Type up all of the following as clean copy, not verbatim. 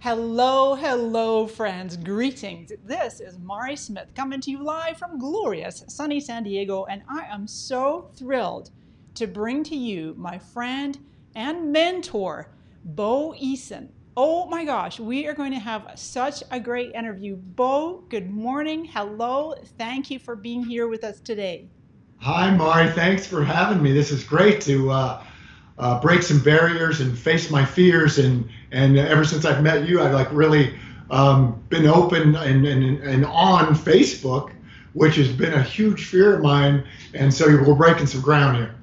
Hello, hello, friends. Greetings. This is Mari Smith coming to you live from glorious sunny San Diego, and I am so thrilled to bring to you my friend and mentor, Bo Eason. Oh my gosh, we are going to have such a great interview. Bo, good morning. Hello. Thank you for being here with us today. Hi, Mari. Thanks for having me. This is great to break some barriers and face my fears. And ever since I've met you, I've like really been open and on Facebook, which has been a huge fear of mine. And so we're breaking some ground here.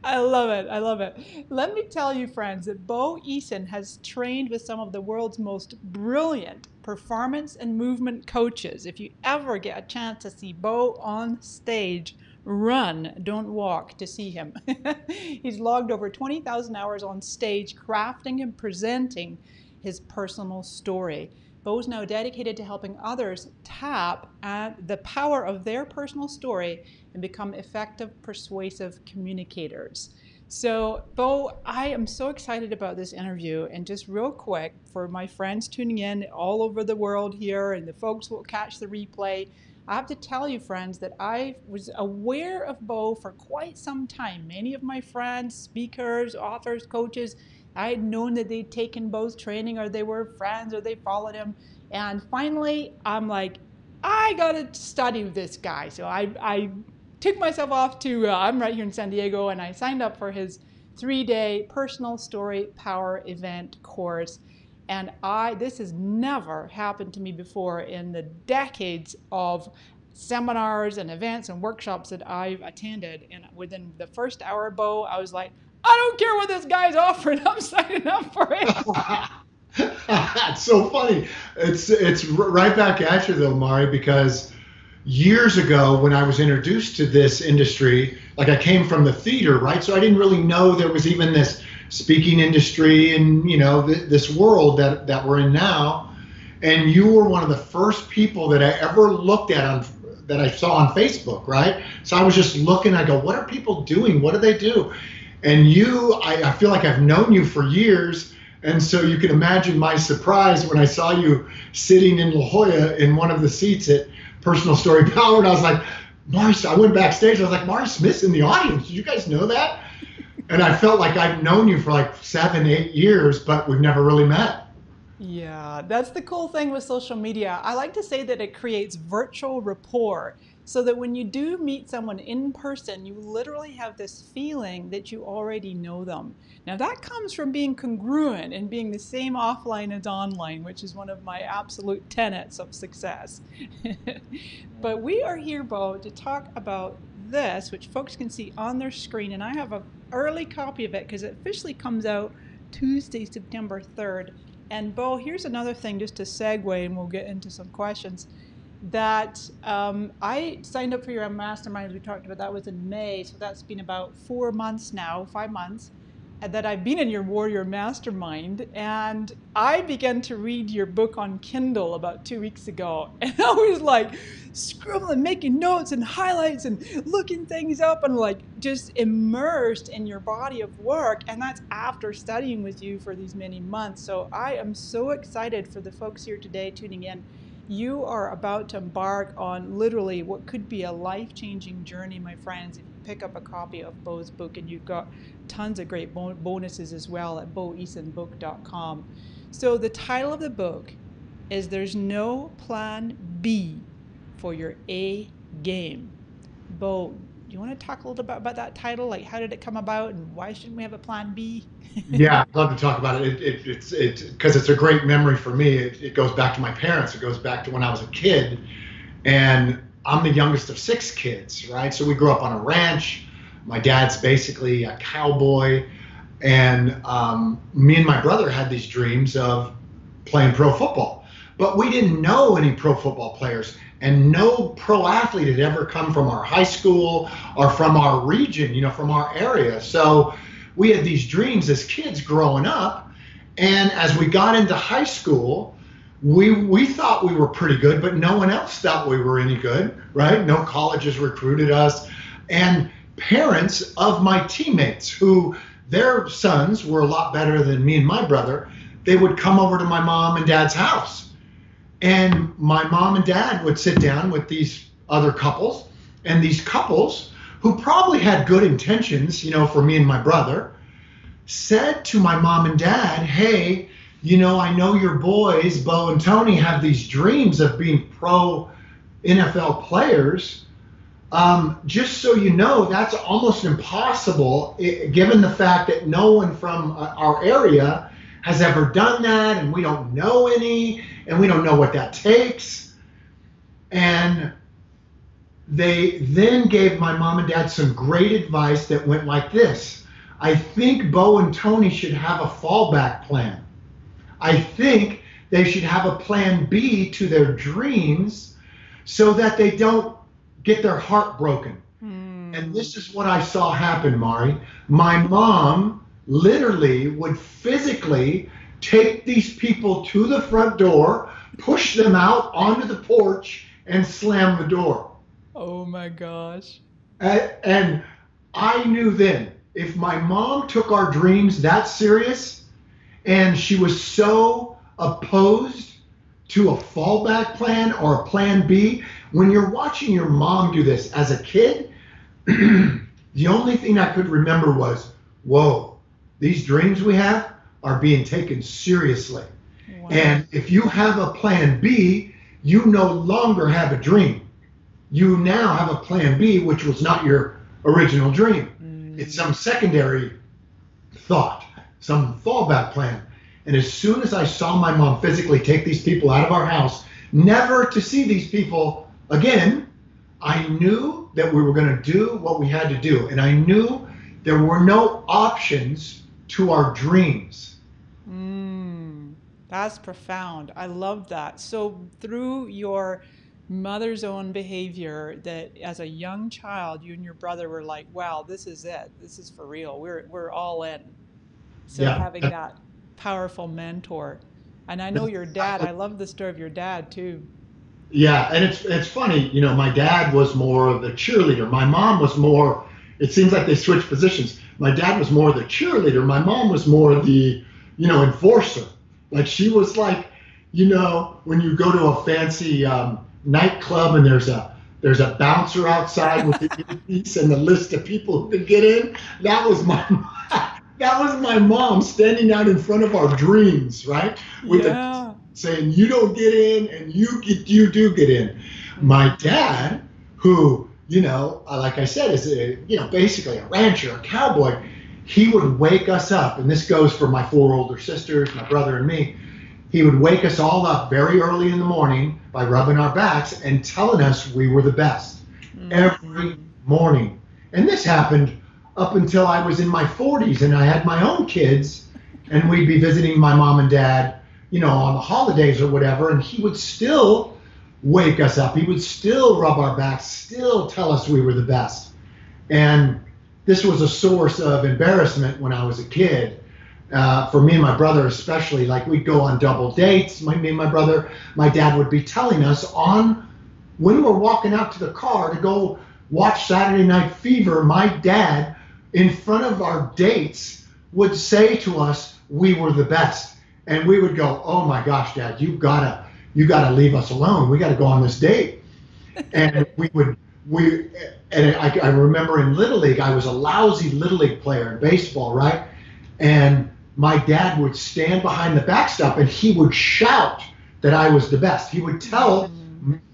I love it. I love it. Let me tell you, friends, that Bo Eason has trained with some of the world's most brilliant performance and movement coaches. If you ever get a chance to see Bo on stage, run, don't walk to see him. He's logged over 20,000 hours on stage crafting and presenting his personal story. Bo's now dedicated to helping others tap at the power of their personal story and become effective, persuasive communicators. So, Bo, I am so excited about this interview. And just real quick, for my friends tuning in all over the world here and the folks who will catch the replay, I have to tell you, friends, that I was aware of Bo for quite some time. Many of my friends, speakers, authors, coaches, I had known that they'd taken Bo's training, or they were friends, or they followed him. And finally, I'm like, I gotta study this guy. So I took myself off to, I'm right here in San Diego, and I signed up for his 3-day personal story power event course. And this has never happened to me before in the decades of seminars and events and workshops that I've attended. And within the first hour, Bo, I was like, I don't care what this guy's offering. I'm signing up for it. It's so funny. It's right back at you though, Mari, because years ago when I was introduced to this industry, like I came from the theater, right? So I didn't really know there was even this speaking industry and this world that we're in now. And you were one of the first people that I ever looked at that I saw on Facebook, right? So I was just looking, I go, what are people doing? What do they do? And I feel like I've known you for years. And so you can imagine my surprise when I saw you sitting in La Jolla in one of the seats at Personal Story Power. And I was like, I went backstage. I was like, Mari Smith's in the audience. Did you guys know that? And I felt like I've known you for like 7, 8 years, but we've never really met. Yeah, that's the cool thing with social media. I like to say that it creates virtual rapport so that when you do meet someone in person, you literally have this feeling that you already know them. Now, that comes from being congruent and being the same offline as online, which is one of my absolute tenets of success. But we are here, Bo, to talk about this, which folks can see on their screen. And I have an early copy of it because it officially comes out Tuesday, September 3rd. And Bo, here's another thing just to segue, and we'll get into some questions, that I signed up for your mastermind, as we talked about. That was in May, so that's been about 4 months now, 5 months, and that I've been in your Warrior Mastermind. And I began to read your book on Kindle about 2 weeks ago, and I was like scribbling, making notes and highlights and looking things up, and like just immersed in your body of work. And that's after studying with you for these many months. So I am so excited for the folks here today tuning in. You are about to embark on literally what could be a life-changing journey, my friends, if you pick up a copy of Bo's book. And you've got tons of great bonuses as well at boeasonbook.com. So the title of the book is There's No Plan B for Your A Game. Bo, do you want to talk a little bit about that title? Like, how did it come about, and why shouldn't we have a plan B? Yeah, I'd love to talk about it. It's because it's a great memory for me. It goes back to my parents. It goes back to when I was a kid, and I'm the youngest of 6 kids, right? So we grew up on a ranch. My dad's basically a cowboy, and me and my brother had these dreams of playing pro football, but we didn't know any pro football players, and no pro athlete had ever come from our high school or from our region, from our area. So we had these dreams as kids growing up, and as we got into high school, we thought we were pretty good, but no one else thought we were any good, right? No colleges recruited us. And parents of my teammates, who their sons were a lot better than me and my brother, they would come over to my mom and dad's house. And my mom and dad would sit down with these other couples, and these couples who probably had good intentions, for me and my brother, said to my mom and dad, hey, I know your boys, Bo and Tony, have these dreams of being pro NFL players. Just so you know, that's almost impossible, given the fact that no one from our area has ever done that, and we don't know any, and we don't know what that takes. And they then gave my mom and dad some great advice that went like this. I think Bo and Tony should have a fallback plan. I think they should have a plan B to their dreams so that they don't get their heart broken. And this is what I saw happen, Mari. My mom literally would physically take these people to the front door, push them out onto the porch, and slam the door. Oh my gosh. And I knew then, if my mom took our dreams that serious and she was so opposed to a fallback plan or a plan B, when you're watching your mom do this as a kid, the only thing I could remember was, whoa, these dreams we have are being taken seriously. Wow. And if you have a plan B, you no longer have a dream. You now have a plan B, which was not your original dream. It's some secondary thought, some fallback plan. And as soon as I saw my mom physically take these people out of our house, never to see these people again, I knew that we were going to do what we had to do. And I knew there were no options to our dreams. That's profound. I love that. So through your mother's own behavior, that as a young child, you and your brother were like, wow, this is it. This is for real. We're all in. So having that powerful mentor. And I know your dad, I love the story of your dad too. Yeah, and it's funny, my dad was more of the cheerleader. My mom was more, it seems like they switched positions. My dad was more the cheerleader. My mom was more the, enforcer. Like she was like, when you go to a fancy nightclub and there's a bouncer outside with the earpiece and the list of people who could get in, that was my mom standing out in front of our dreams, right? With saying you don't get in and you do get in. My dad, who like I said, is basically a rancher, a cowboy, he would wake us up, and this goes for my 4 older sisters, my brother and me. He would wake us all up very early in the morning by rubbing our backs and telling us we were the best every morning. And this happened up until I was in my 40s and I had my own kids, and we'd be visiting my mom and dad, on the holidays or whatever, and he would still wake us up. He would still rub our backs, still tell us we were the best. And this was a source of embarrassment when I was a kid. For me and my brother especially, like we'd go on double dates, me and my brother, my dad would be telling us when we're walking out to the car to go watch Saturday Night Fever, my dad, in front of our dates, would say to us, we were the best. And we would go, oh my gosh, Dad, you gotta leave us alone. We gotta go on this date. And I remember in Little League, I was a lousy Little League player in baseball, right? And my dad would stand behind the backstop and he would shout that I was the best. He would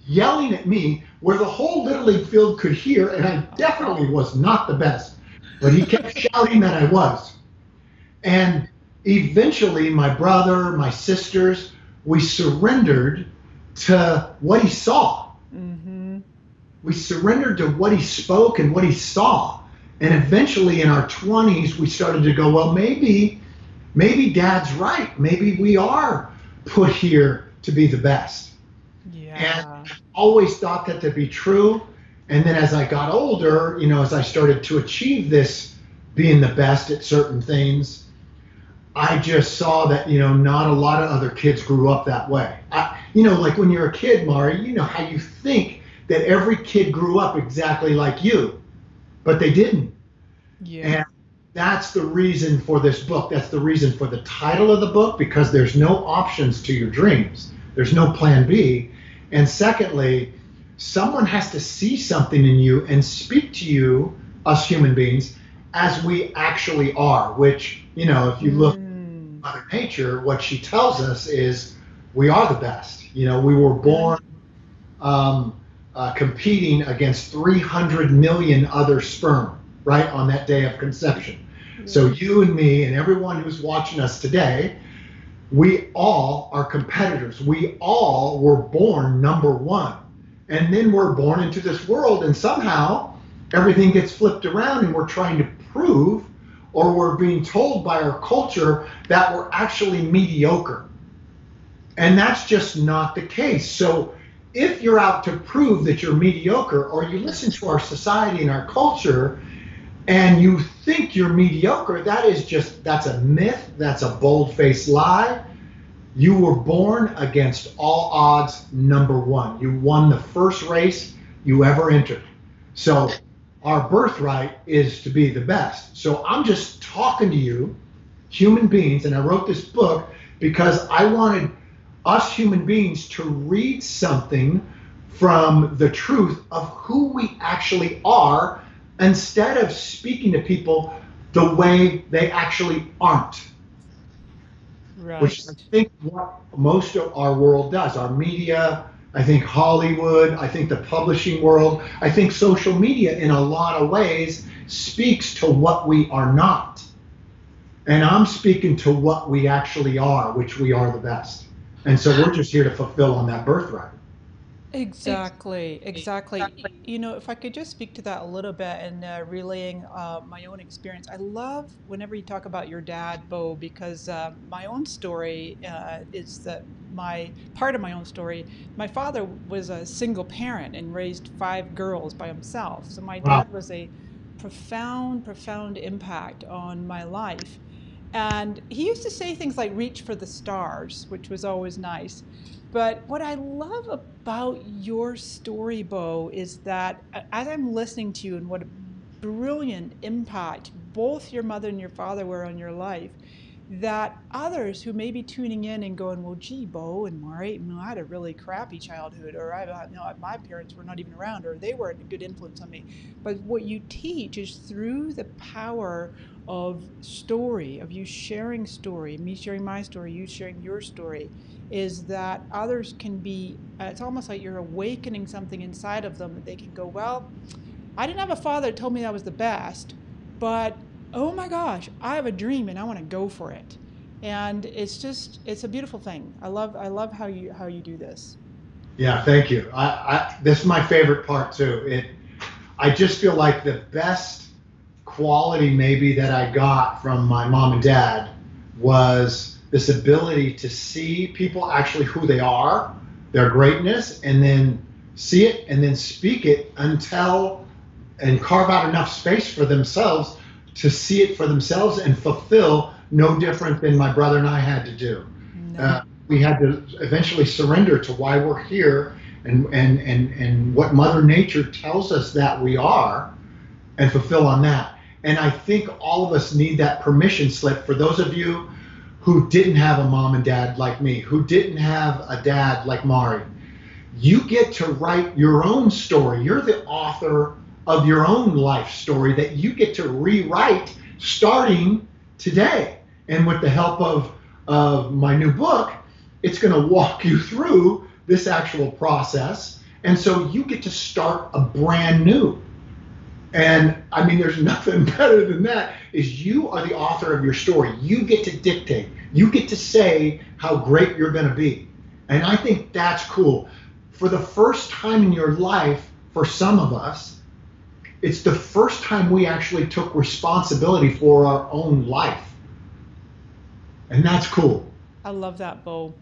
yelling at me where the whole Little League field could hear, and I definitely was not the best, but he kept shouting that I was. And eventually my brother, my sisters, we surrendered to what he saw. We surrendered to what he spoke and what he saw. And eventually in our 20s, we started to go, well, maybe Dad's right. Maybe we are put here to be the best. And I always thought that to be true. And then as I got older, as I started to achieve this, being the best at certain things, I just saw that, not a lot of other kids grew up that way. Like when you're a kid, Mari, how you think that every kid grew up exactly like you, but they didn't. Yeah. that's the reason for this book. That's the reason for the title of the book, because there's no options to your dreams. There's no plan B. And secondly, someone has to see something in you and speak to you, us human beings, as we actually are, which, if you look Mm, at Mother Nature, what she tells us is we are the best. We were born um, competing against 300 million other sperm, right, on that day of conception. So yeah. you and me and everyone who's watching us today, we all are competitors. We all were born number one. And then we're born into this world, and somehow everything gets flipped around, and we're trying to prove, or we're being told by our culture, that we're actually mediocre. And that's just not the case. So if you're out to prove that you're mediocre, or you listen to our society and our culture and you think you're mediocre, that's a myth. That's a bold-faced lie. You were born against all odds, number one. You won the first race you ever entered. So our birthright is to be the best. So I'm just talking to you, human beings, and I wrote this book because I wanted us human beings to read something from the truth of who we actually are, instead of speaking to people the way they actually aren't, which I Right. think what most of our world does. Our media, I think Hollywood, I think the publishing world, I think social media in a lot of ways speaks to what we are not. And I'm speaking to what we actually are, which we are the best. And so we're just here to fulfill on that birthright. Exactly, exactly. If I could just speak to that a little bit and relaying my own experience. I love whenever you talk about your dad, Bo, because my own story is that my part of my own story. My father was a single parent and raised five girls by himself. So my Wow. dad was a profound, profound impact on my life. And he used to say things like reach for the stars, which was always nice. But what I love about your story, Bo, is that as I'm listening to you and what a brilliant impact both your mother and your father were on your life, that others who may be tuning in and going, well, gee, Bo and Mari, I had a really crappy childhood, or my parents were not even around, or they weren't a good influence on me. But what you teach is through the power of story, of you sharing story, me sharing my story, you sharing your story, is that others can be, it's almost like you're awakening something inside of them that they can go, well, I didn't have a father that told me that was the best, but oh my gosh, I have a dream and I want to go for it. And it's a beautiful thing. I love how you do this. Yeah, thank you. This is my favorite part too. I just feel like the best quality maybe that I got from my mom and dad was this ability to see people actually who they are, their greatness, and then see it and then speak it until and carve out enough space for themselves to see it for themselves and fulfill, no different than my brother and I had to do. No. We had to eventually surrender to why we're here, and what Mother Nature tells us that we are, and fulfill on that. And I think all of us need that permission slip. For those of you who didn't have a mom and dad like me, who didn't have a dad like Mari, you get to write your own story. You're the author of your own life story that you get to rewrite starting today. And with the help of my new book, it's going to walk you through this actual process. And so you get to start a brand new. And I mean, there's nothing better than that. Is you are the author of your story. You get to dictate. You get to say how great you're going to be. And I think that's cool. For the first time in your life, for some of us, it's the first time we actually took responsibility for our own life. And that's cool. I love that, Bo.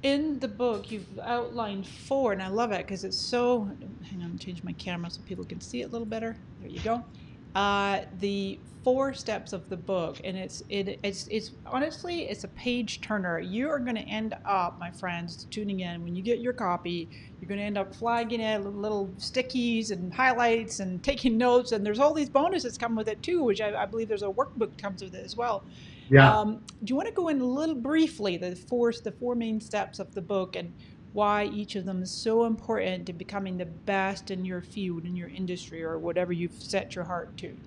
In the book, you've outlined four, and I love it because it's so. Hang on, change my camera so people can see it a little better. There you go. The four steps of the book, and it's honestly it's a page turner. You are going to end up, my friends, tuning in when you get your copy. You're going to end up flagging it, little stickies and highlights, and taking notes. And there's all these bonuses come with it too, which I believe there's a workbook comes with it as well. Yeah. Do you want to go in a little briefly the four main steps of the book and why each of them is so important to becoming the best in your field, in your industry, or whatever you've set your heart to?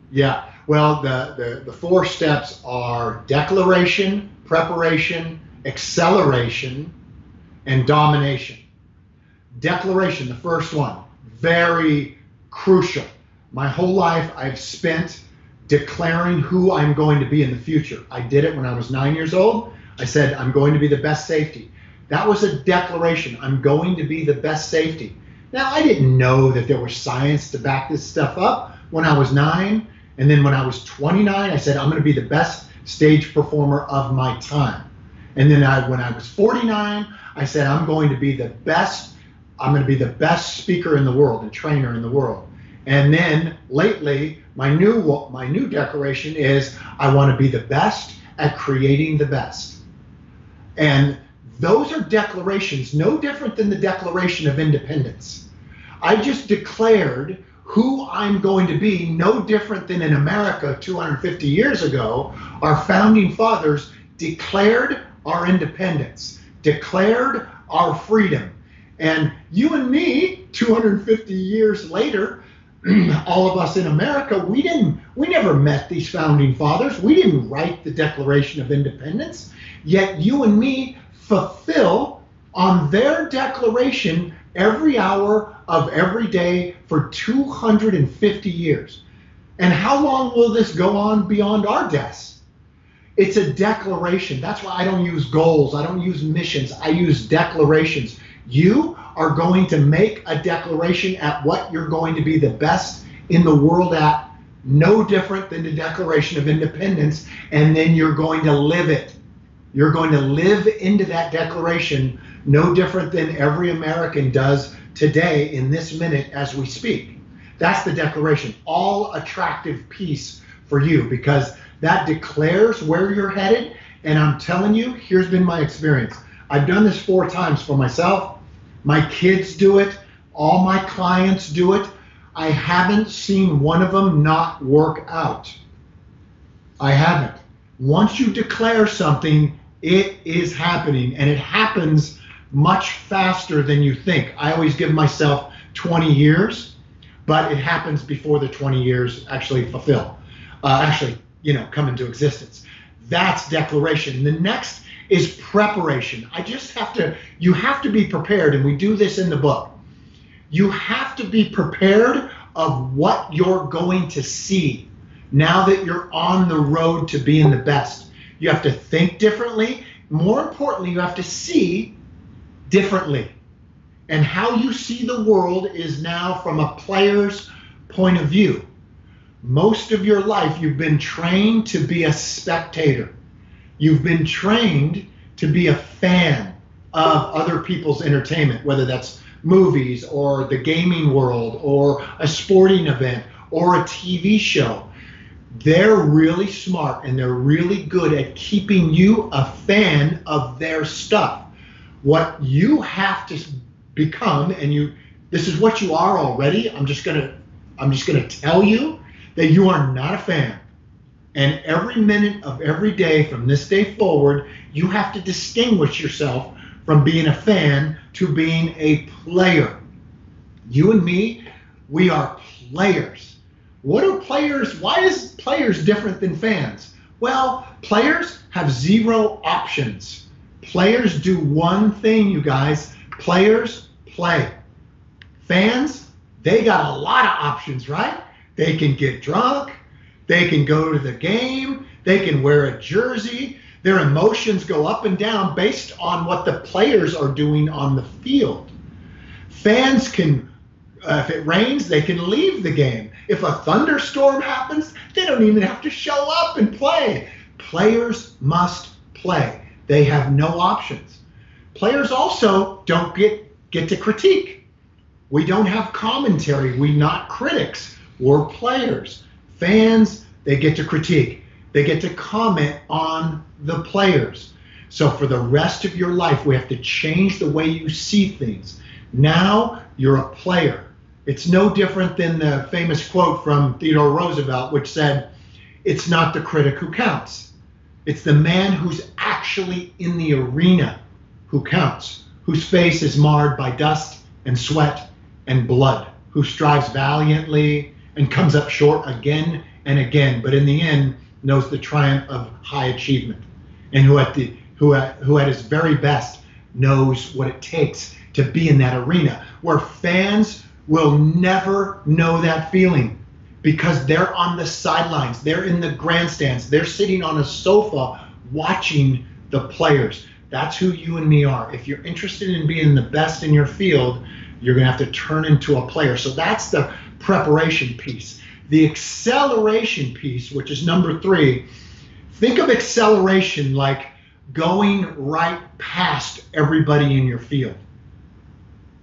Yeah. Well, the four steps are declaration, preparation, acceleration, and domination. Declaration, the first one, very crucial. My whole life I've spent declaring who I'm going to be in the future. I did it when I was 9 years old. I said, I'm going to be the best safety. That was a declaration. I'm going to be the best safety. Now, I didn't know that there was science to back this stuff up when I was 9. And then when I was 29, I said, I'm going to be the best stage performer of my time. And then when I was 49, I said, I'm going to be the best speaker in the world and trainer in the world. And then lately, my new declaration is I want to be the best at creating the best. And those are declarations, no different than the Declaration of Independence. I just declared who I'm going to be, no different than in America 250 years ago. Our founding fathers declared our independence, declared our freedom. And you and me, 250 years later, all of us in America, we never met these founding fathers. We didn't write the Declaration of Independence. Yet you and me fulfill on their declaration every hour of every day for 250 years. And how long will this go on beyond our deaths? It's a declaration. That's why I don't use goals. I don't use missions. I use declarations. You are going to make a declaration at what you're going to be the best in the world at, no different than the Declaration of Independence, and then you're going to live it. You're going to live into that declaration, no different than every American does today in this minute as we speak. That's the declaration, all attractive peace for you, because that declares where you're headed. And I'm telling you, here's been my experience. I've done this 4 times for myself. My kids do it. All my clients do it. I haven't seen one of them not work out. I haven't. Once you declare something, it is happening, and it happens much faster than you think. I always give myself 20 years, but it happens before the 20 years actually come into existence. That's declaration. The next is preparation. You have to be prepared, and we do this in the book. You have to be prepared of what you're going to see now that you're on the road to being the best. You have to think differently. More importantly, you have to see differently. And how you see the world is now from a player's point of view. Most of your life, you've been trained to be a spectator. You've been trained to be a fan of other people's entertainment, whether that's movies or the gaming world or a sporting event or a TV show. They're really smart and they're really good at keeping you a fan of their stuff. What you have to become, and this is what you are already. I'm just gonna tell you that you are not a fan. And every minute of every day from this day forward, you have to distinguish yourself from being a fan to being a player. You and me, we are players. What are players? Why is players different than fans? Well, players have 0 options. Players do one thing, you guys. Players play. Fans, they got a lot of options, right? They can get drunk. They can go to the game. They can wear a jersey. Their emotions go up and down based on what the players are doing on the field. Fans can, if it rains, they can leave the game. If a thunderstorm happens, they don't even have to show up and play. Players must play. They have no options. Players also don't get to critique. We don't have commentary. We're not critics. We're players. Fans, they get to critique. They get to comment on the players. So for the rest of your life, we have to change the way you see things. Now you're a player. It's no different than the famous quote from Theodore Roosevelt, which said, "It's not the critic who counts. It's the man who's actually in the arena who counts, whose face is marred by dust and sweat and blood, who strives valiantly and comes up short again and again, but in the end knows the triumph of high achievement, and who at his very best knows what it takes to be in that arena," where fans will never know that feeling because they're on the sidelines, they're in the grandstands, they're sitting on a sofa watching the players. That's who you and me are. If you're interested in being the best in your field, you're going to have to turn into a player. So that's the preparation piece. The acceleration piece, which is number 3, think of acceleration like going right past everybody in your field.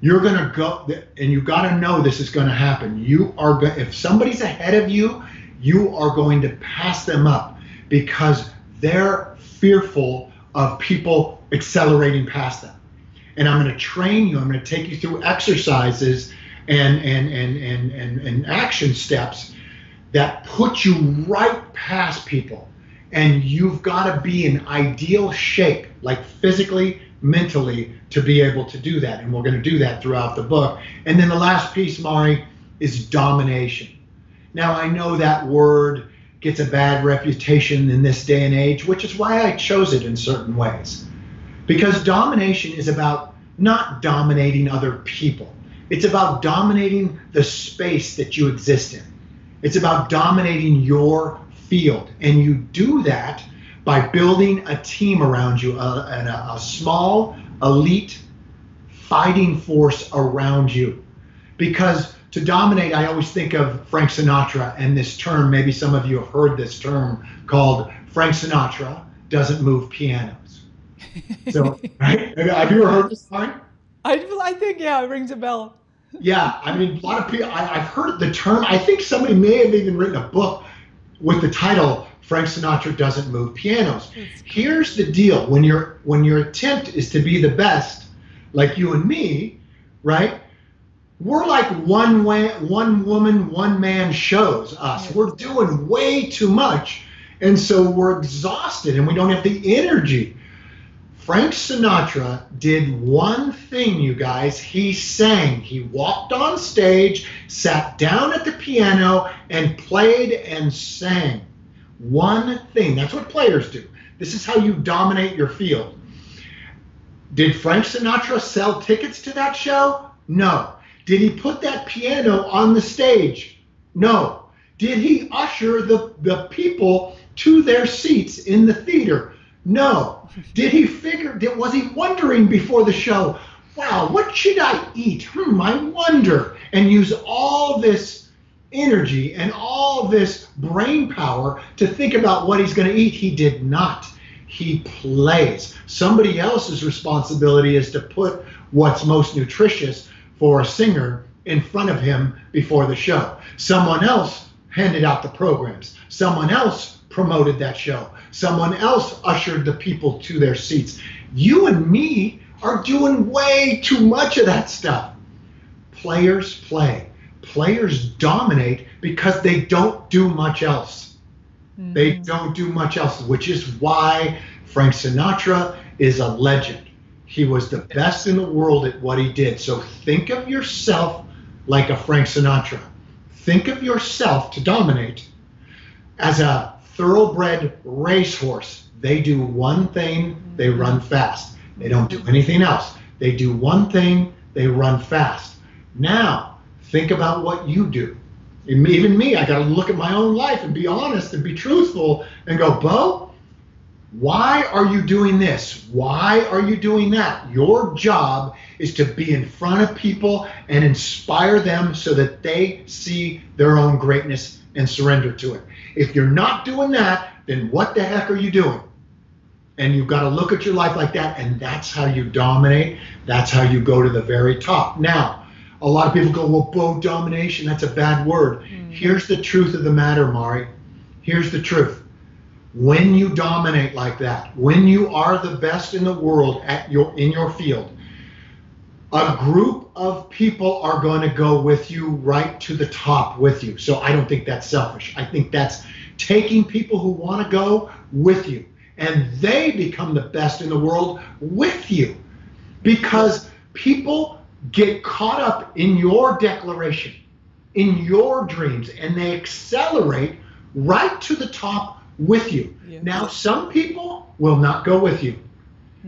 You're going to go, and you got to know this is going to happen. If somebody's ahead of you, you are going to pass them up because they're fearful of people accelerating past them. And I'm going to train you. I'm going to take you through exercises and action steps that put you right past people. And you've got to be in ideal shape, like physically, mentally, to be able to do that. And we're going to do that throughout the book. And then the last piece, Mari, is domination. Now, I know that word gets a bad reputation in this day and age, which is why I chose it in certain ways. Because domination is about not dominating other people. It's about dominating the space that you exist in. It's about dominating your field. And you do that by building a team around you, a small, elite fighting force around you. Because to dominate, I always think of Frank Sinatra and this term, maybe some of you have heard this term called Frank Sinatra doesn't move pianos. So, right? Have you ever heard this line? I think, yeah, it rings a bell. Yeah, I mean, a lot of people, I've heard the term. I think somebody may have even written a book with the title, Frank Sinatra Doesn't Move Pianos. Here's the deal. When your attempt is to be the best, like you and me, right? We're like one woman, one man shows us. We're doing way too much. And so we're exhausted and we don't have the energy. Frank Sinatra did one thing, you guys. He sang. He walked on stage, sat down at the piano, and played and sang. One thing. That's what players do. This is how you dominate your field. Did Frank Sinatra sell tickets to that show? No. Did he put that piano on the stage? No. Did he usher the people to their seats in the theater? No. Was he wondering before the show, wow, what should I eat? I wonder. And use all this energy and all this brain power to think about what he's going to eat. He did not. He plays. Somebody else's responsibility is to put what's most nutritious for a singer in front of him before the show. Someone else handed out the programs. Someone else promoted that show. Someone else ushered the people to their seats. You and me are doing way too much of that stuff. Players play. Players dominate because they don't do much else. Mm-hmm. They don't do much else, which is why Frank Sinatra is a legend. He was the best in the world at what he did. So think of yourself like a Frank Sinatra. Think of yourself to dominate as a thoroughbred racehorse. They do one thing, they run fast. They don't do anything else. They do one thing, they run fast. Now, think about what you do. Even me, I got to look at my own life and be honest and be truthful and go, Bo, why are you doing this? Why are you doing that? Your job is to be in front of people and inspire them so that they see their own greatness and surrender to it. If you're not doing that, then what the heck are you doing? And you've got to look at your life like that, and that's how you dominate. That's how you go to the very top. Now, a lot of people go, well, domination, that's a bad word. Here's the truth of the matter, Mari. Here's the truth. When you dominate like that, when you are the best in the world in your field, a group of people are going to go with you right to the top with you. So I don't think that's selfish. I think that's taking people who want to go with you, and they become the best in the world with you, because people get caught up in your declaration, in your dreams, and they accelerate right to the top with you. Yeah. Now, some people will not go with you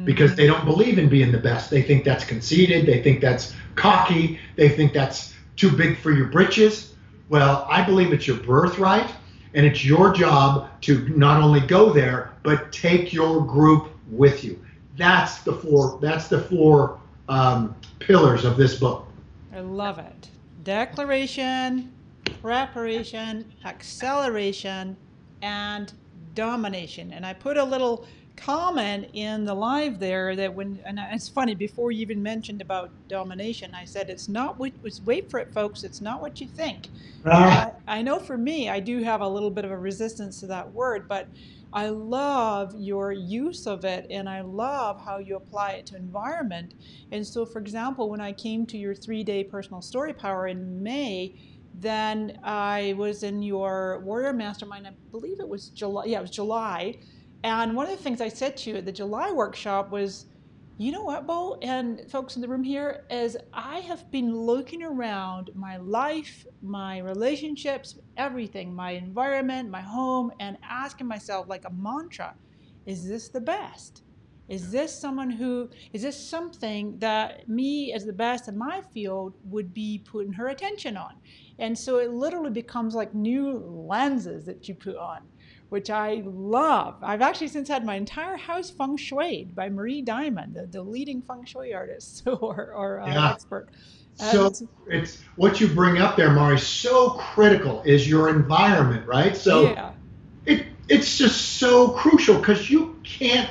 because they don't believe in being the best. They think that's conceited. They think that's cocky. They think that's too big for your britches. Well, I believe it's your birthright, and it's your job to not only go there, but take your group with you. That's the four pillars of this book. I love it. Declaration, preparation, acceleration, and domination. And I put a little comment in the live there that and it's funny, before you even mentioned about domination, I said, wait for it, folks, it's not what you think. I know for me, I do have a little bit of a resistance to that word, but I love your use of it, and I love how you apply it to environment. And so, for example, when I came to your 3-day personal story power in May, then I was in your Warrior Mastermind, I believe it was July. Yeah, it was July. And one of the things I said to you at the July workshop was, you know what, Bo, and folks in the room here, is I have been looking around my life, my relationships, everything, my environment, my home, and asking myself like a mantra, is this the best? Is this something that me as the best in my field would be putting her attention on? And so it literally becomes like new lenses that you put on, which I love. I've actually since had my entire house feng shuied by Marie Diamond, the leading feng shui artist or expert. So it's what you bring up there, Mari, so critical is your environment, right? So it's just so crucial, because you can't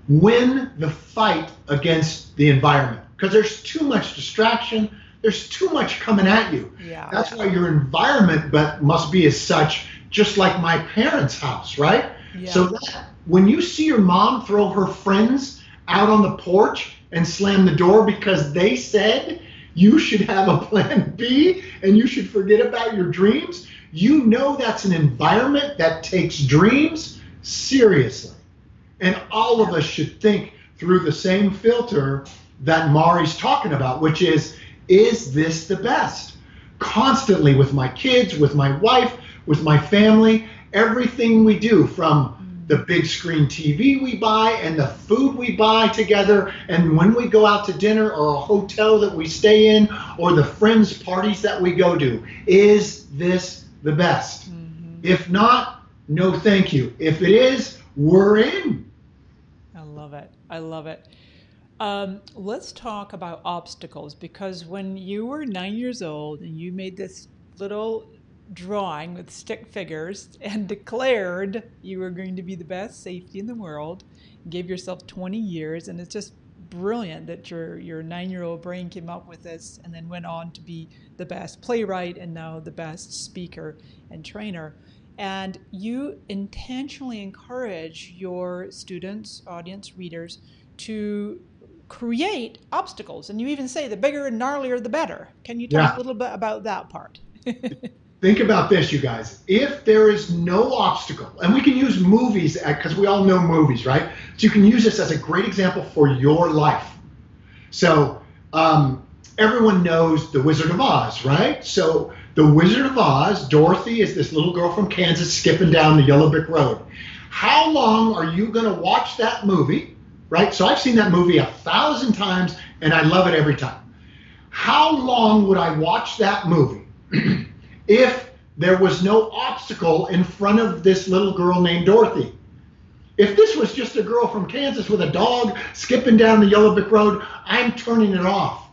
win the fight against the environment because there's too much distraction. There's too much coming at you. Yeah. That's why your environment must be as such, just like my parents' house, right? Yeah. So that when you see your mom throw her friends out on the porch and slam the door because they said you should have a plan B and you should forget about your dreams, you know that's an environment that takes dreams seriously. And all of us should think through the same filter that Mari's talking about, which is this the best? Constantly with my kids, with my wife, with my family, everything we do, from the big screen TV we buy and the food we buy together, and when we go out to dinner or a hotel that we stay in or the friends parties that we go to, is this the best? Mm-hmm. If not, no thank you. If it is, we're in. I love it. Let's talk about obstacles, because when you were 9 years old and you made this little drawing with stick figures and declared you were going to be the best safety in the world, gave yourself 20 years, and it's just brilliant that your 9-year-old brain came up with this and then went on to be the best playwright and now the best speaker and trainer. And you intentionally encourage your students, audience, readers to create obstacles. And you even say the bigger and gnarlier, the better. Can you talk a little bit about that part? Think about this, you guys. If there is no obstacle, and we can use movies, because we all know movies, right? So you can use this as a great example for your life. So everyone knows The Wizard of Oz, right? So The Wizard of Oz, Dorothy is this little girl from Kansas skipping down the yellow brick road. How long are you going to watch that movie, right? So I've seen that movie 1,000 times, and I love it every time. How long would I watch that movie if there was no obstacle in front of this little girl named Dorothy? If this was just a girl from Kansas with a dog skipping down the yellow brick road, I'm turning it off.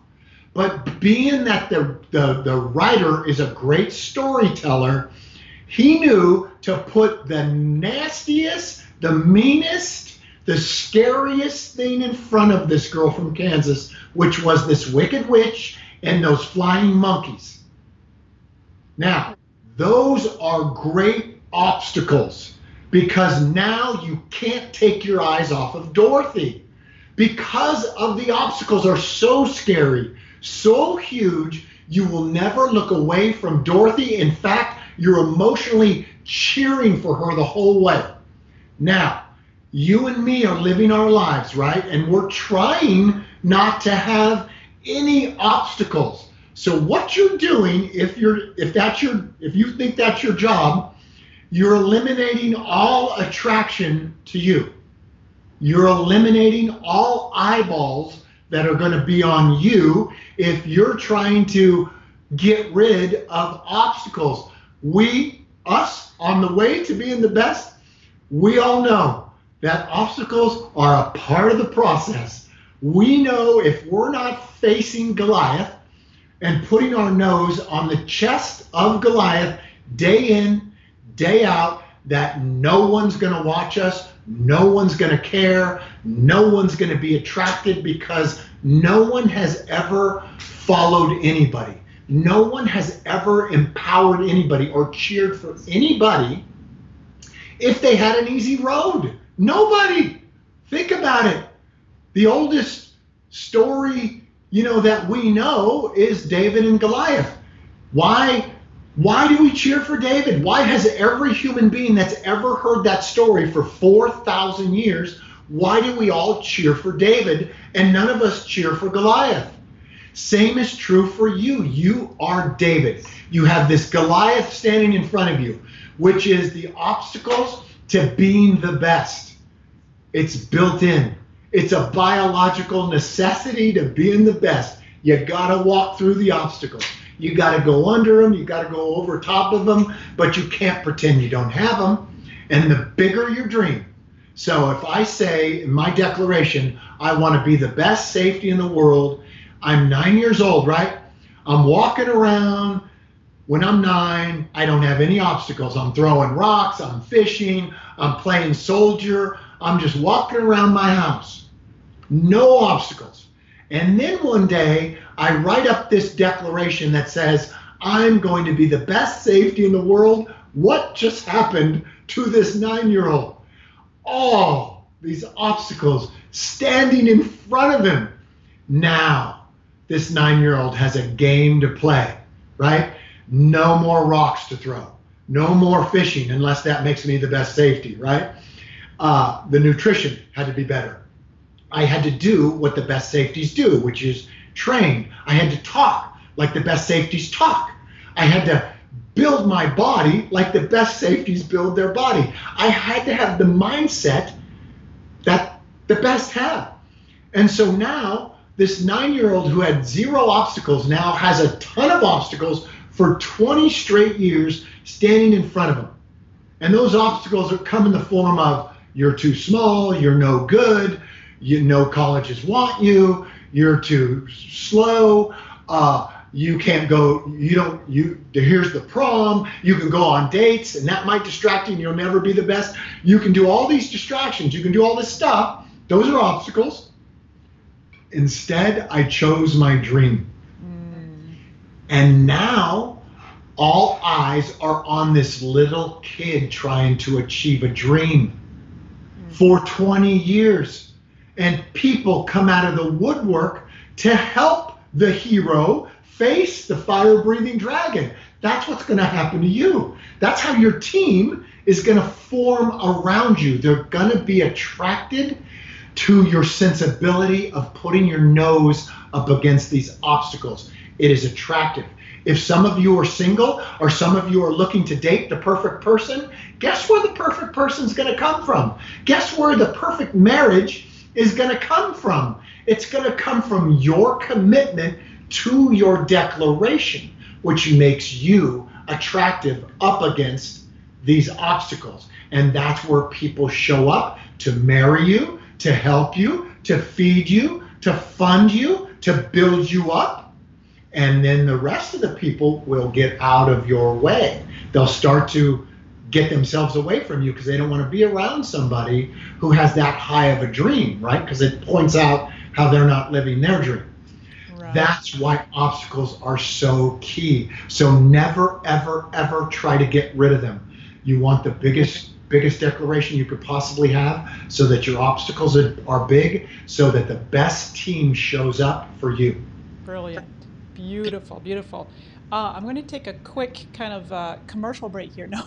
But being that the writer is a great storyteller, he knew to put the nastiest, the meanest, the scariest thing in front of this girl from Kansas, which was this wicked witch and those flying monkeys. Now, those are great obstacles because now you can't take your eyes off of Dorothy because of the obstacles are so scary, so huge, you will never look away from Dorothy. In fact, you're emotionally cheering for her the whole way. Now, you and me are living our lives, right? And we're trying not to have any obstacles. So what you're doing, if you think that's your job, you're eliminating all attraction to you. You're eliminating all eyeballs that are going to be on you if you're trying to get rid of obstacles. Us, on the way to being the best, we all know that obstacles are a part of the process. We know if we're not facing Goliath and putting our nose on the chest of Goliath day in, day out, that no one's going to watch us, no one's going to care, no one's going to be attracted because no one has ever followed anybody. No one has ever empowered anybody or cheered for anybody if they had an easy road. Nobody. Think about it. The oldest story, that we know is David and Goliath. Why do we cheer for David? Why has every human being that's ever heard that story for 4,000 years, why do we all cheer for David and none of us cheer for Goliath? Same is true for you. You are David. You have this Goliath standing in front of you, which is the obstacles to being the best. It's built in. It's a biological necessity to being the best. You gotta walk through the obstacles. You gotta go under them. You gotta go over top of them, but you can't pretend you don't have them. And the bigger your dream. So if I say in my declaration, I want to be the best safety in the world, I'm 9 years old, right? I'm walking around. When I'm 9, I don't have any obstacles. I'm throwing rocks, I'm fishing, I'm playing soldier. I'm just walking around my house. No obstacles. And then one day, I write up this declaration that says, I'm going to be the best safety in the world. What just happened to this 9-year-old? All these obstacles standing in front of him. Now, this 9-year-old has a game to play, right? No more rocks to throw. No more fishing unless that makes me the best safety, right? The nutrition had to be better. I had to do what the best safeties do, which is train. I had to talk like the best safeties talk. I had to build my body like the best safeties build their body. I had to have the mindset that the best have. And so now this 9-year-old who had 0 obstacles now has a ton of obstacles for 20 straight years standing in front of him. And those obstacles come in the form of you're too small, you're no good, no colleges want you, you're too slow, you can't go, here's the prom, you can go on dates and that might distract you and you'll never be the best. You can do all these distractions, you can do all this stuff. Those are obstacles. Instead, I chose my dream. And now all eyes are on this little kid trying to achieve a dream for 20 years. And people come out of the woodwork to help the hero face the fire-breathing dragon. That's what's going to happen to you. That's how your team is going to form around you. They're going to be attracted to your sensibility of putting your nose up against these obstacles. It is attractive. If some of you are single or some of you are looking to date the perfect person, guess where the perfect person is going to come from? Guess where the perfect marriage is going to come from? It's going to come from your commitment to your declaration, which makes you attractive up against these obstacles. And that's where people show up to marry you, to help you, to feed you, to fund you, to build you up. And then the rest of the people will get out of your way. They'll start to get themselves away from you because they don't want to be around somebody who has that high of a dream, right? Because it points out how they're not living their dream. Right. Right. That's why obstacles are so key. So never, ever, ever try to get rid of them. You want the biggest declaration you could possibly have so that your obstacles are big, so that the best team shows up for you. Brilliant. Beautiful, beautiful. I'm going to take a quick kind of commercial break here. No,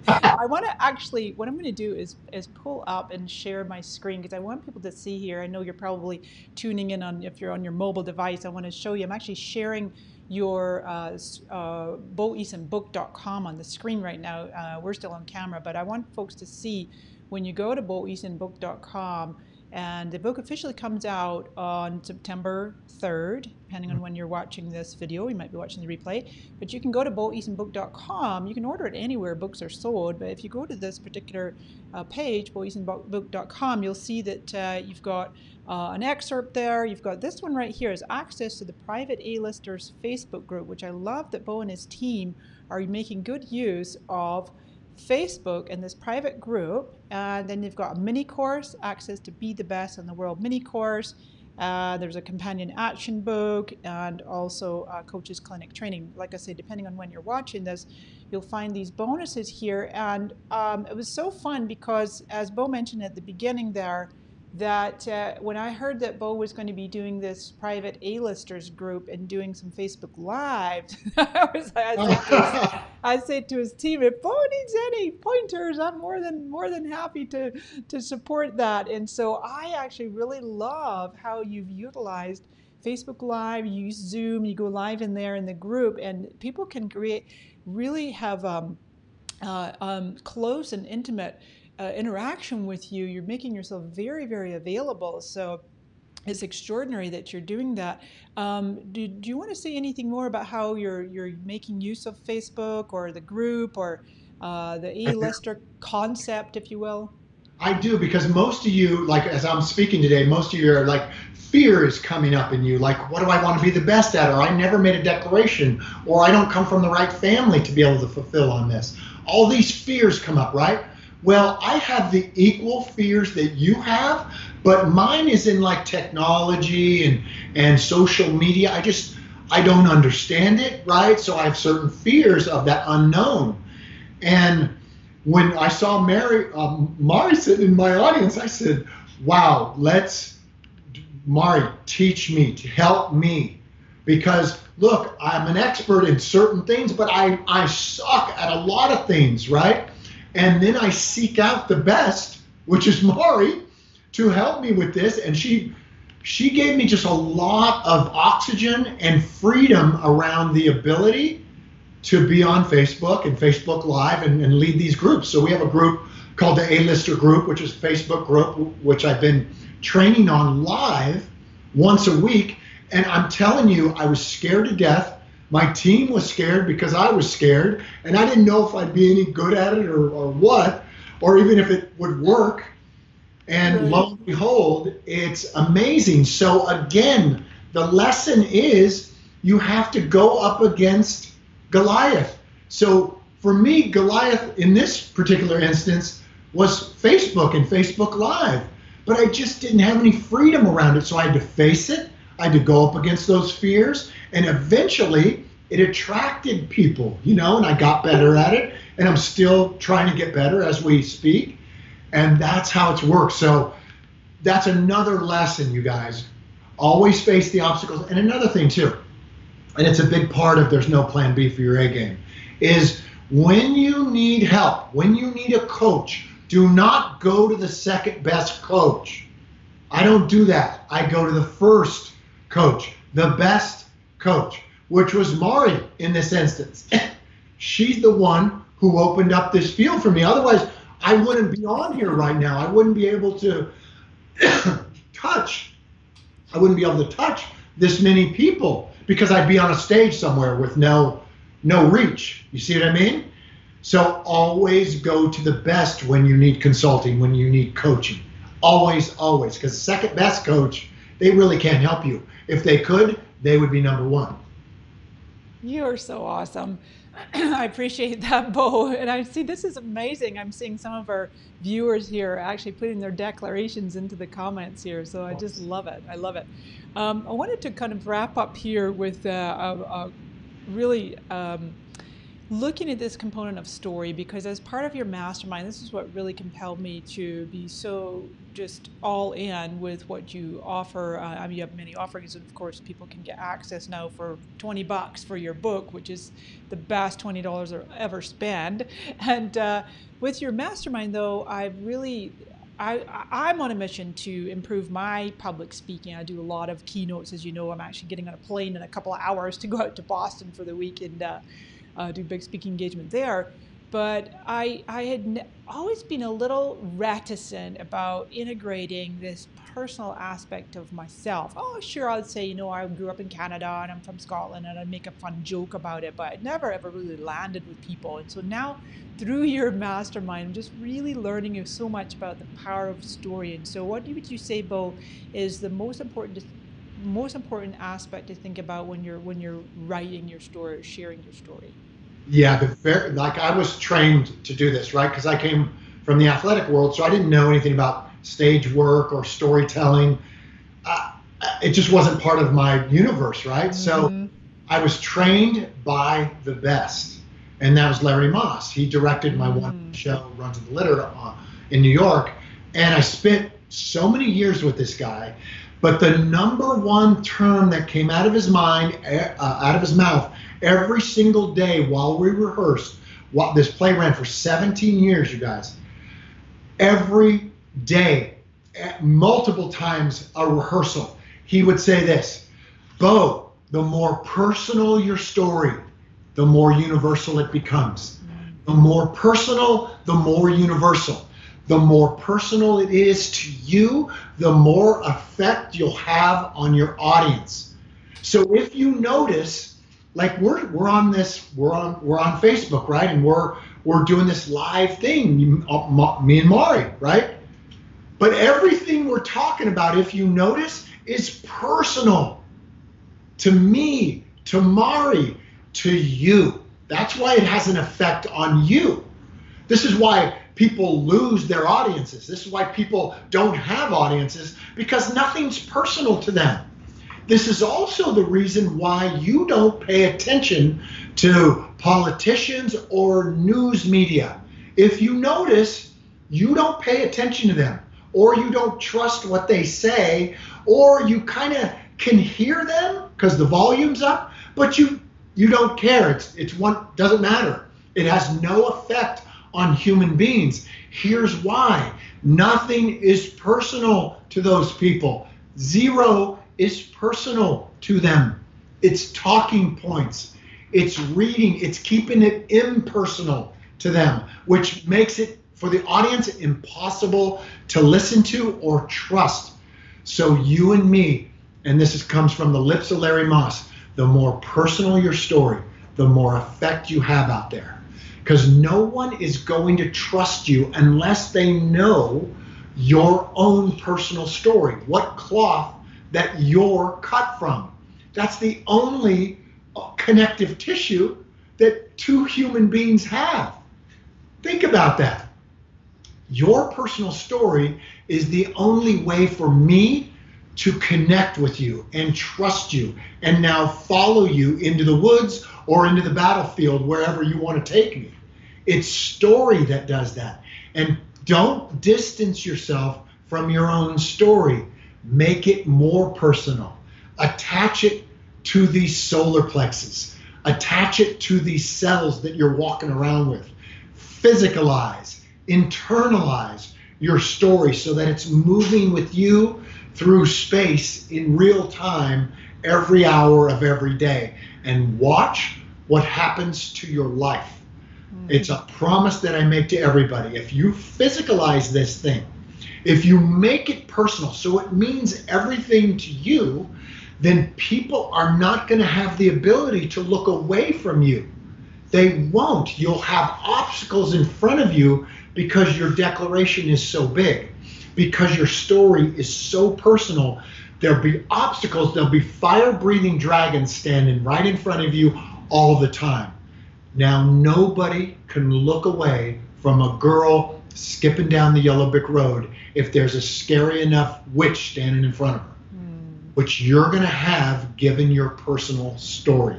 I want to actually, what I'm going to do is pull up and share my screen because I want people to see here. I know you're probably tuning in on, if you're on your mobile device, I want to show you. I'm actually sharing your boeasonbook.com on the screen right now. We're still on camera, but I want folks to see when you go to boeasonbook.com. And the book officially comes out on September 3rd, depending on when you're watching this video. You might be watching the replay. But you can go to boeasonbook.com. You can order it anywhere books are sold. But if you go to this particular page, boeasonbook.com, you'll see that you've got an excerpt there. You've got this one right here is access to the private A-listers Facebook group, which I love that Bo and his team are making good use of Facebook and this private group, and then you've got a mini course, access to Be the Best in the World mini course. There's a companion action book and also coaches clinic training. Like I said, depending on when you're watching this, you'll find these bonuses here. And it was so fun because, as Bo mentioned at the beginning there, that when I heard that Bo was going to be doing this private A-listers group and doing some Facebook Lives, I said to his team, if Bo needs any pointers, I'm more than happy to support that. And so I actually really love how you've utilized Facebook Live, you use Zoom, you go live in there in the group, and people can really have close and intimate interaction with you. You're making yourself very, very available. So it's extraordinary that you're doing that. Do you want to say anything more about how you're making use of Facebook or the group or the A-lister concept, if you will? I do, because most of you, like as I'm speaking today, most of you are like, fear is coming up in you. Like, what do I want to be the best at? Or I never made a declaration, or I don't come from the right family to be able to fulfill on this. All these fears come up, right? Well, I have the equal fears that you have, but mine is in like technology and social media. I don't understand it, right? So I have certain fears of that unknown. And when I saw Mari sitting in my audience, I said, wow, Mari, teach me, to help me. Because look, I'm an expert in certain things, but I suck at a lot of things, right? And then I seek out the best, which is Mari, to help me with this. And she gave me just a lot of oxygen and freedom around the ability to be on Facebook and Facebook Live and lead these groups. So we have a group called the A-Lister Group, which is a Facebook group, which I've been training on live once a week. And I'm telling you, I was scared to death. My team was scared because I was scared, and I didn't know if I'd be any good at it or what, or even if it would work. And lo and behold, it's amazing. So again, the lesson is you have to go up against Goliath. So for me, Goliath in this particular instance was Facebook and Facebook Live, but I just didn't have any freedom around it. So I had to face it. I had to go up against those fears, and eventually it attracted people, and I got better at it, and I'm still trying to get better as we speak, and that's how it's worked. So that's another lesson, you guys. Always face the obstacles. And another thing too, and it's a big part of there's no plan B for your A game, is when you need help, when you need a coach, do not go to the second best coach. I don't do that. I go to the first coach, the best coach, which was Mari in this instance. She's the one who opened up this field for me. Otherwise, I wouldn't be on here right now. I wouldn't be able to touch this many people because I'd be on a stage somewhere with no reach. You see what I mean? So always go to the best when you need consulting, when you need coaching. Always, because the second best coach, they really can't help you. If they could, they would be number one. You're so awesome. I appreciate that, Bo. And I see this is amazing. I'm seeing some of our viewers here actually putting their declarations into the comments here. So I just love it. I love it. I wanted to kind of wrap up here with a really looking at this component of story, because as part of your mastermind, this is what really compelled me to be so just all in with what you offer. I mean, you have many offerings, and of course, people can get access now for $20 for your book, which is the best $20 I'll ever spend. And with your mastermind, though, I'm on a mission to improve my public speaking. I do a lot of keynotes, as you know. I'm actually getting on a plane in a couple of hours to go out to Boston for the week and do big speaking engagement there. But I had always been a little reticent about integrating this personal aspect of myself. Oh, sure, I'd say, I grew up in Canada and I'm from Scotland, and I'd make a fun joke about it, but it never ever really landed with people. And so now, through your mastermind, I'm just really learning so much about the power of story. And so what would you say, Bo, is the most important aspect to think about when you're writing your story or sharing your story? Yeah, like I was trained to do this, right? Because I came from the athletic world, so I didn't know anything about stage work or storytelling. It just wasn't part of my universe, right? Mm-hmm. So I was trained by the best, and that was Larry Moss. He directed my one show, Runt in New York, and I spent so many years with this guy. But the number one term that came out of his mind, out of his mouth, every single day while we rehearsed, this play ran for 17 years, you guys. Every day, multiple times a rehearsal, he would say this: Bo, the more personal your story, the more universal it becomes. The more personal, the more universal. The more personal it is to you, the more effect you'll have on your audience. So if you notice, like we're on Facebook, right? And we're doing this live thing, me and Mari, right? But everything we're talking about, if you notice, is personal to me, to Mari, to you. That's why it has an effect on you. This is why people lose their audiences. This is why people don't have audiences, because nothing's personal to them. This is also the reason why you don't pay attention to politicians or news media. If you notice, you don't pay attention to them, or you don't trust what they say, or you kind of can hear them because the volume's up, but you don't care. It's one, doesn't matter. It has no effect on human beings. Here's why. Nothing is personal to those people. Zero is personal to them. It's talking points. It's reading. It's keeping it impersonal to them, which makes it, for the audience, impossible to listen to or trust. So you and me, and comes from the lips of Larry Moss, the more personal your story, the more effect you have out there. Because no one is going to trust you unless they know your own personal story, what cloth that you're cut from. That's the only connective tissue that two human beings have. Think about that. Your personal story is the only way for me to connect with you and trust you and now follow you into the woods or into the battlefield, wherever you want to take me. It's story that does that. And don't distance yourself from your own story. Make it more personal. Attach it to these solar plexus. Attach it to these cells that you're walking around with. Physicalize, internalize your story so that it's moving with you through space in real time every hour of every day. And watch what happens to your life. It's a promise that I make to everybody. If you physicalize this thing, if you make it personal, so it means everything to you, then people are not going to have the ability to look away from you. They won't. You'll have obstacles in front of you because your declaration is so big, because your story is so personal. There'll be obstacles. There'll be fire-breathing dragons standing right in front of you all the time. Now, nobody can look away from a girl skipping down the yellow brick road if there's a scary enough witch standing in front of her, which you're going to have given your personal story.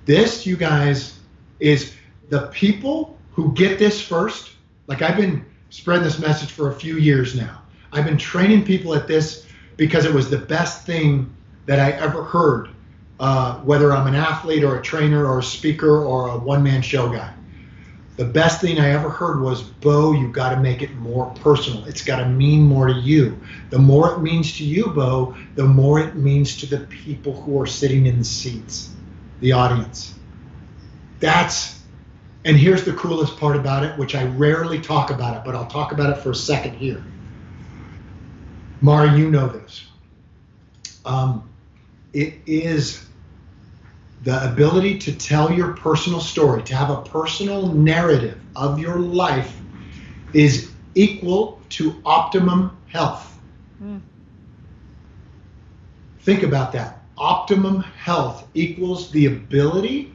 This, you guys, is the people who get this first. Like, I've been spreading this message for a few years now. I've been training people at this because it was the best thing that I ever heard, whether I'm an athlete or a trainer or a speaker or a one-man show guy. The best thing I ever heard was, Bo, you got to make it more personal. It's got to mean more to you. The more it means to you, Bo, the more it means to the people who are sitting in the seats, the audience. And here's the coolest part about it, which I rarely talk about it, but I'll talk about it for a second here. Mari, you know this. It is the ability to tell your personal story, to have a personal narrative of your life is equal to optimum health. Think about that. Optimum health equals the ability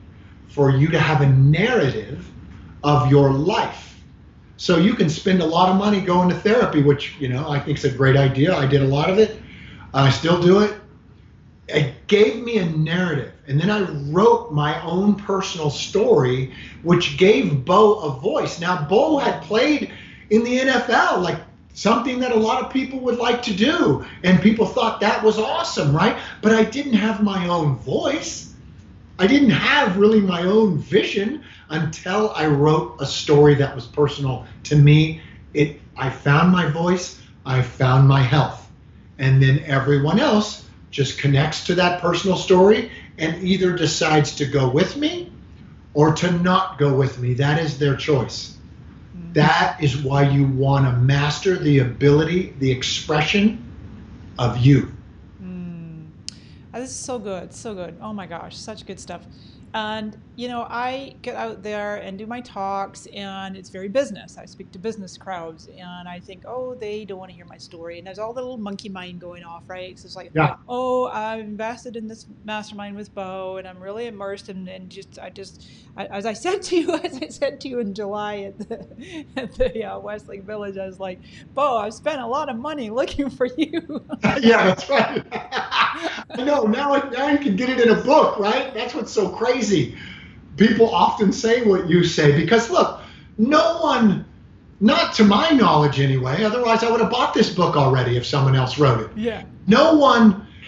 for you to have a narrative of your life. So you can spend a lot of money going to therapy, which, I think is a great idea. I did a lot of it. I still do it. It gave me a narrative. And then I wrote my own personal story, which gave Bo a voice. Now, Bo had played in the NFL, like something that a lot of people would like to do. And people thought that was awesome, right? But I didn't have my own voice. I didn't have really my own vision until I wrote a story that was personal to me. I found my voice, I found my health. And then everyone else just connects to that personal story and either decides to go with me or to not go with me. That is their choice. That is why you want to master the ability, the expression of you. Oh, this is so good, so good. Oh my gosh, such good stuff. And, I get out there and do my talks, and it's very business. I speak to business crowds, and I think, oh, they don't want to hear my story. And there's all the little monkey mind going off, right? So it's like, Yeah. oh, I've invested in this mastermind with Bo, and I'm really immersed in, and as I said to you in July at the Westlake Village, I was like, Bo, I've spent a lot of money looking for you. Yeah, that's right. I know. Now you can get it in a book, right? That's what's so crazy. People often say what you say because, look, no one, not to my knowledge anyway, otherwise I would have bought this book already if someone else wrote it. Yeah.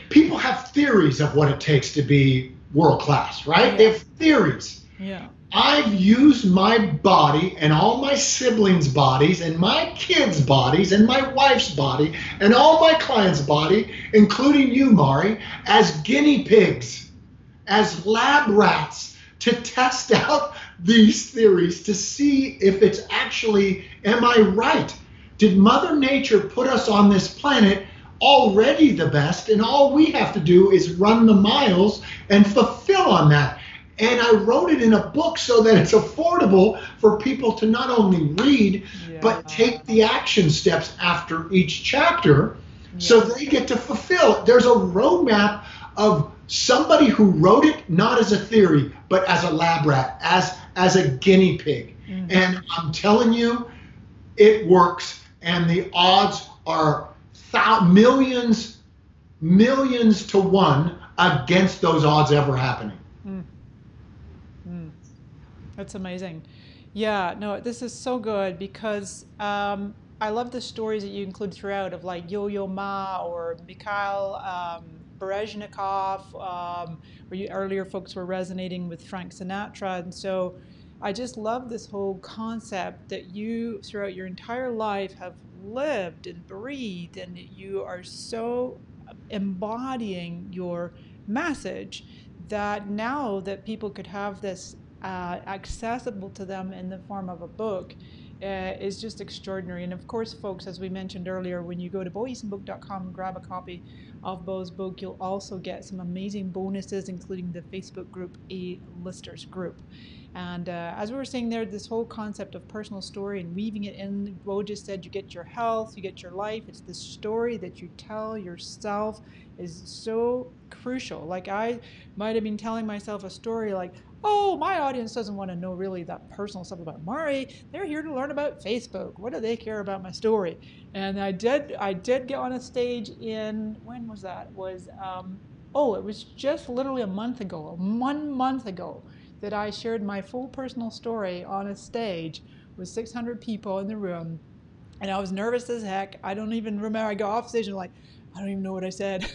People have theories of what it takes to be world class, right? Yeah. They have theories. Yeah. I've used my body and all my siblings' bodies and my kids' bodies and my wife's body and all my clients' body, including you, Mari, as guinea pigs, as lab rats to test out these theories to see if it's actually, am I right? Did Mother Nature put us on this planet already the best, and all we have to do is run the miles and fulfill on that? And I wrote it in a book so that it's affordable for people to not only read, but take the action steps after each chapter so they get to fulfill it. There's a roadmap of somebody who wrote it, not as a theory, but as a lab rat, as a guinea pig. And I'm telling you, it works. And the odds are millions to one against those odds ever happening. That's amazing. Yeah, no, this is so good because I love the stories that you include throughout of like Yo-Yo Ma or Mikhail Berezhnikov, earlier folks were resonating with Frank Sinatra. And so I just love this whole concept that you, throughout your entire life, have lived and breathed, and you are so embodying your message that now that people could have this accessible to them in the form of a book is just extraordinary. And of course, folks, as we mentioned earlier, when you go to boeasonbook.com and grab a copy of Bo's book, you'll also get some amazing bonuses, including the Facebook group A-Listers group. And as we were saying there, this whole concept of personal story and weaving it in, Bo just said, you get your health, you get your life. It's the story that you tell yourself is so crucial. Like I might have been telling myself a story like, Oh, my audience doesn't want to know really that personal stuff about Mari. They're here to learn about Facebook. What do they care about my story? And I did get on a stage in, when was that? It was just literally a month ago, 1 month ago, that I shared my full personal story on a stage with 600 people in the room. And I was nervous as heck. I don't even remember. I got off stage and like, I don't even know what I said.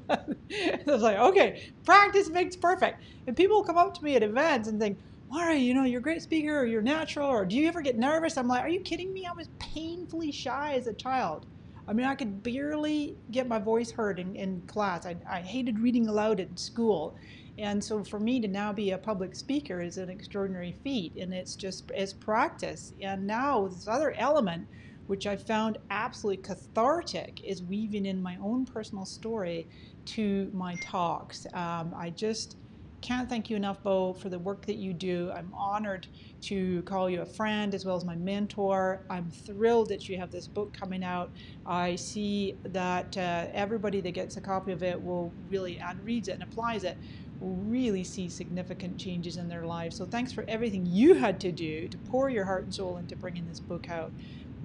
I was like, okay, practice makes perfect. And people will come up to me at events and think, Mari, you're a great speaker, or you're natural, or do you ever get nervous? I'm like, are you kidding me? I was painfully shy as a child. I mean, I could barely get my voice heard in class. I hated reading aloud in school. And so for me to now be a public speaker is an extraordinary feat. And it's practice. And now this other element, which I found absolutely cathartic, is weaving in my own personal story to my talks. I just can't thank you enough, Bo, for the work that you do. I'm honored to call you a friend as well as my mentor. I'm thrilled that you have this book coming out. I see that everybody that gets a copy of it will really, and reads it and applies it, will really see significant changes in their lives. So thanks for everything you had to do to pour your heart and soul into bringing this book out.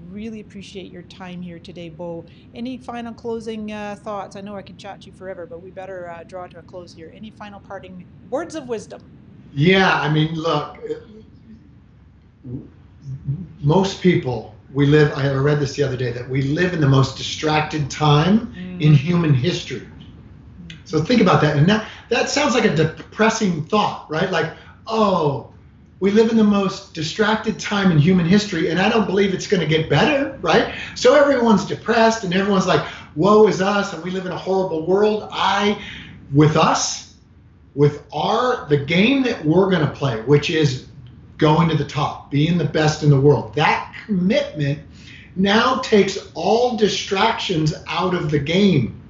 Really appreciate your time here today, Bo. Any final closing thoughts? I know I can chat to you forever, but we better draw to a close here. Any final parting words of wisdom? Yeah, I mean, look, most people, I read this the other day, that we live in the most distracted time in human history. So think about that. And that sounds like a depressing thought, right? Like, oh, we live in the most distracted time in human history, and I don't believe it's going to get better, right? So everyone's depressed, and everyone's like, woe is us, and we live in a horrible world. With the game that we're going to play, which is going to the top, being the best in the world, that commitment now takes all distractions out of the game.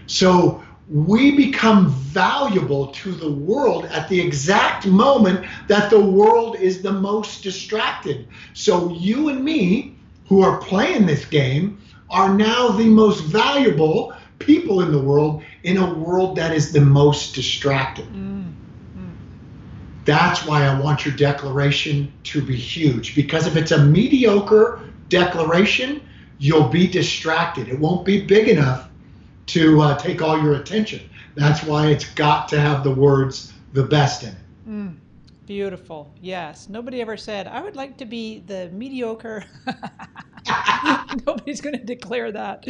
So we become valuable to the world at the exact moment that the world is the most distracted. So you and me, who are playing this game, are now the most valuable people in the world in a world that is the most distracted. That's why I want your declaration to be huge, because if it's a mediocre declaration, you'll be distracted. It won't be big enough to take all your attention. That's why it's got to have the words "the best" in it. Beautiful. Yes. Nobody ever said, I would like to be the mediocre. Nobody's going to declare that.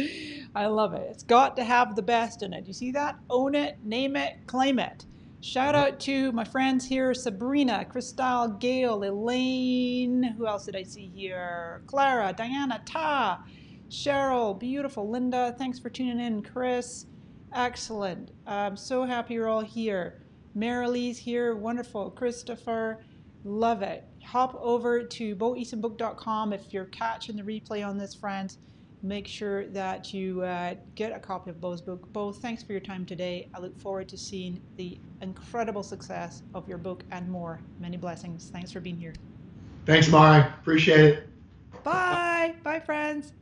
I love it. It's got to have the best in it. You see that? Own it, name it, claim it. Shout out to my friends here, Sabrina, Christelle, Gail, Elaine. Who else did I see here? Clara, Diana, Ta, Cheryl, beautiful. Linda, thanks for tuning in. Chris, excellent. I'm so happy you're all here. Marilee's here, wonderful. Christopher, love it. Hop over to boeasonbook.com if you're catching the replay on this, friends. Make sure that you get a copy of Bo's book. Bo, thanks for your time today. I look forward to seeing the incredible success of your book and more. Many blessings. Thanks for being here. Thanks, Mari. Appreciate it. Bye. Bye, friends.